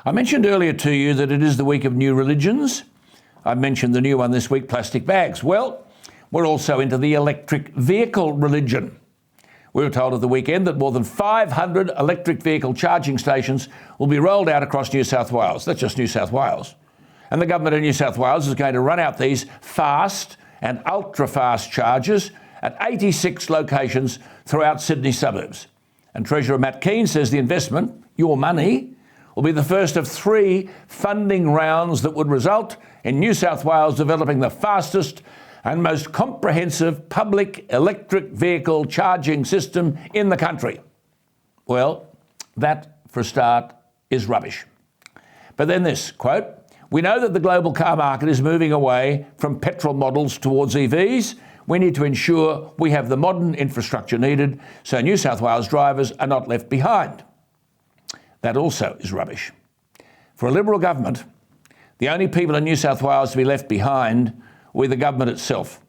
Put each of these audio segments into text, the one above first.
I mentioned earlier to you that it is the week of new religions. I mentioned the new one this week, plastic bags. Well, we're also into the electric vehicle religion. We were told at the weekend that more than 500 electric vehicle charging stations will be rolled out across New South Wales. That's just New South Wales. And the government of New South Wales is going to run out these fast and ultra-fast chargers at 86 locations throughout Sydney suburbs. And Treasurer Matt Kean says the investment, your money, will be the first of 3 funding rounds that would result in New South Wales developing the fastest and most comprehensive public electric vehicle charging system in the country. Well, that, for a start, is rubbish. But then this, quote, "We know that the global car market is moving away from petrol models towards EVs. We need to ensure we have the modern infrastructure needed so New South Wales drivers are not left behind." That also is rubbish. For a Liberal government, the only people in New South Wales to be left behind will be the government itself.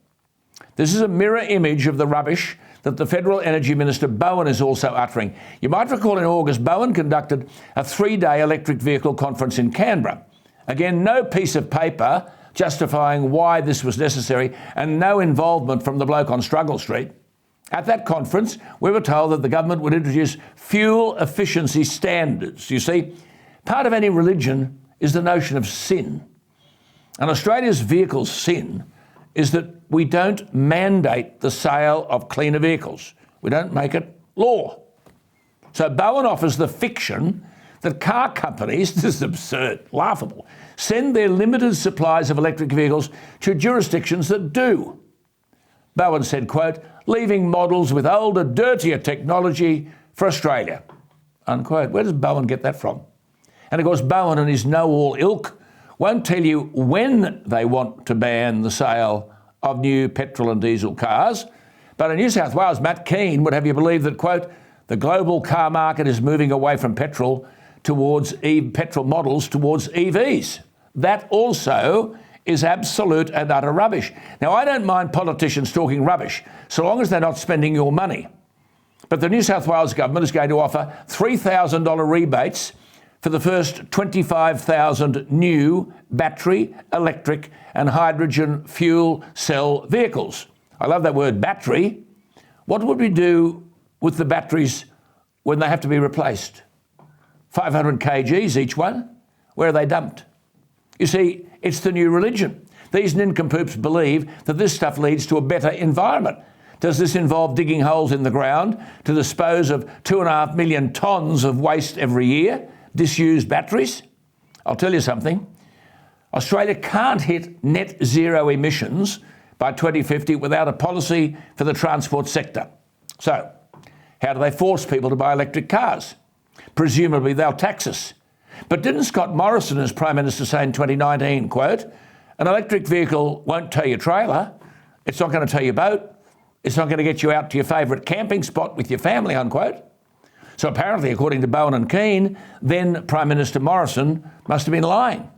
This is a mirror image of the rubbish that the Federal Energy Minister Bowen is also uttering. You might recall in August, Bowen conducted a 3-day electric vehicle conference in Canberra. Again, no piece of paper justifying why this was necessary and no involvement from the bloke on Struggle Street. At that conference, we were told that the government would introduce fuel efficiency standards. You see, part of any religion is the notion of sin. And Australia's vehicle sin is that we don't mandate the sale of cleaner vehicles. We don't make it law. So Bowen offers the fiction that car companies, this is absurd, laughable, send their limited supplies of electric vehicles to jurisdictions that do. Bowen said, quote, "leaving models with older, dirtier technology for Australia," unquote. Where does Bowen get that from? And of course, Bowen and his know-all ilk won't tell you when they want to ban the sale of new petrol and diesel cars. But in New South Wales, Matt Kean would have you believe that, quote, "the global car market is moving away from petrol models towards EVs." That also is absolute and utter rubbish. Now, I don't mind politicians talking rubbish, so long as they're not spending your money. But the New South Wales government is going to offer $3,000 rebates for the first 25,000 new battery, electric and hydrogen fuel cell vehicles. I love that word, battery. What would we do with the batteries when they have to be replaced? 500 kgs each one? Where are they dumped? You see, it's the new religion. These nincompoops believe that this stuff leads to a better environment. Does this involve digging holes in the ground to dispose of 2.5 million tonnes of waste every year? Disused batteries? I'll tell you something. Australia can't hit net zero emissions by 2050 without a policy for the transport sector. So, how do they force people to buy electric cars? Presumably they'll tax us. But didn't Scott Morrison, as Prime Minister, say in 2019, quote, "an electric vehicle won't tow your trailer, it's not going to tow your boat, it's not going to get you out to your favourite camping spot with your family," unquote. So apparently, according to Bowen and Kean, then Prime Minister Morrison must have been lying.